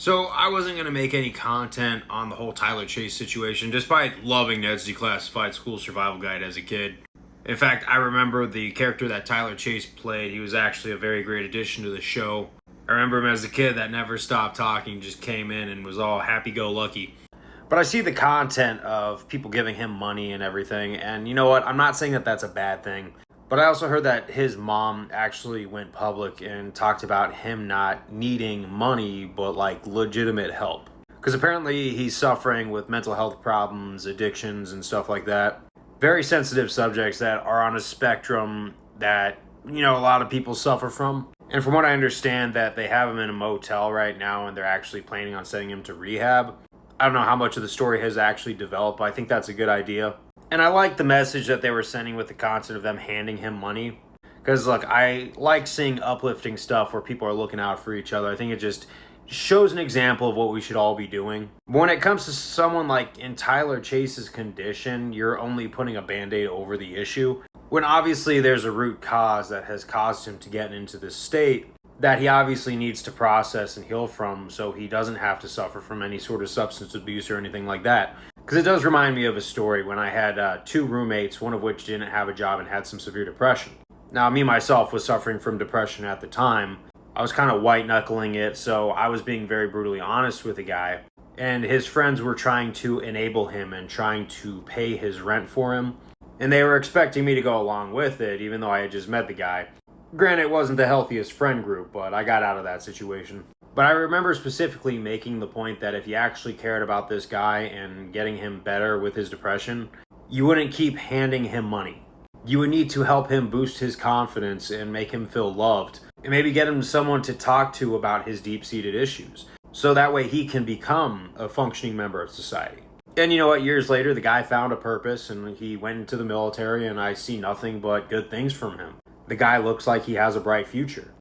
So I wasn't going to make any content on the whole Tyler Chase situation, despite loving Ned's Declassified School Survival Guide as a kid. In fact, I remember the character that Tyler Chase played. He was actually a very great addition to the show. I remember him as a kid that never stopped talking, just came in and was all happy-go-lucky. But I see the content of people giving him money and everything, and you know what? I'm not saying that that's a bad thing. But I also heard that his mom actually went public and talked about him not needing money, but like legitimate help. Because apparently he's suffering with mental health problems, addictions, and stuff like that. Very sensitive subjects that are on a spectrum that, a lot of people suffer from. And from what I understand, that they have him in a motel right now and they're actually planning on sending him to rehab. I don't know how much of the story has actually developed, but I think that's a good idea. And I like the message that they were sending with the concept of them handing him money. Because, look, I like seeing uplifting stuff where people are looking out for each other. I think it just shows an example of what we should all be doing. But when it comes to someone like in Tyler Chase's condition, you're only putting a band-aid over the issue. When obviously there's a root cause that has caused him to get into this state that he obviously needs to process and heal from so he doesn't have to suffer from any sort of substance abuse or anything like that. Because it does remind me of a story when I had two roommates, one of which didn't have a job and had some severe depression. Now, me myself was suffering from depression at the time. I was kind of white-knuckling it, so I was being very brutally honest with the guy. And his friends were trying to enable him and trying to pay his rent for him. And they were expecting me to go along with it, even though I had just met the guy. Granted, it wasn't the healthiest friend group, but I got out of that situation. But I remember specifically making the point that if you actually cared about this guy and getting him better with his depression, you wouldn't keep handing him money. You would need to help him boost his confidence and make him feel loved, and maybe get him someone to talk to about his deep-seated issues, so that way he can become a functioning member of society. And you know what, years later, the guy found a purpose, and he went into the military, and I see nothing but good things from him. The guy looks like he has a bright future.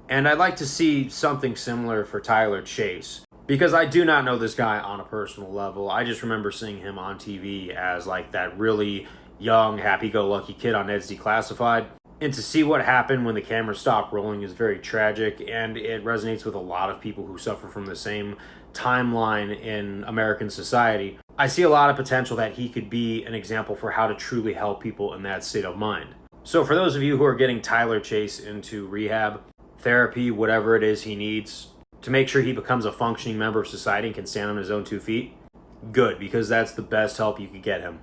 And I'd like to see something similar for Tyler Chase, because I do not know this guy on a personal level. I just remember seeing him on TV as like that really young, happy-go-lucky kid on Ned's Declassified. And to see what happened when the camera stopped rolling is very tragic, and it resonates with a lot of people who suffer from the same timeline in American society. I see a lot of potential that he could be an example for how to truly help people in that state of mind. So for those of you who are getting Tyler Chase into rehab, therapy, whatever it is he needs, to make sure he becomes a functioning member of society and can stand on his own 2 feet, good, because that's the best help you could get him.